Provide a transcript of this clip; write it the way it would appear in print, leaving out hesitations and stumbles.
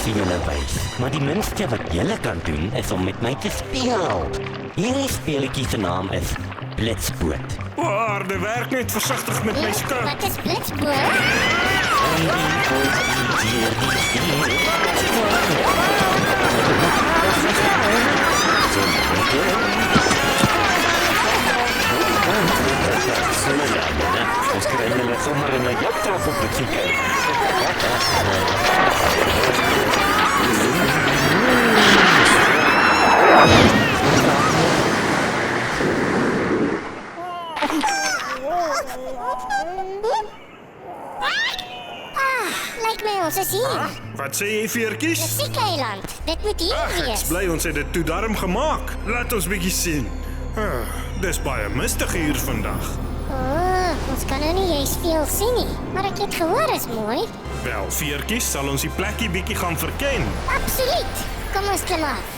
vir julle wys, maar die minste wat julle kan doen is om met my te speel. Hierdie speletjie se naam is Blitsboot. Aarde, werk net versigtig met my skip. Wat is blitsboot? En die boot hier die stuur. Ons kry hulle sommer in 'n jagtrap op die kyk. Lyk my ons is hier. Wat sê jy, veertjies? Musiekeiland. Dit moet hier Ek is wees. bly ons het dit toe darm gemaak. Laat ons bietjie sien. Dis baie mistig hier vandag. Ons kan nou nie juist veel sien nie, maar ek het gehoor is mooi. Wel, veertjies, sal ons die plekkie bietjie gaan verken. Absoluut. Kom ons klim af.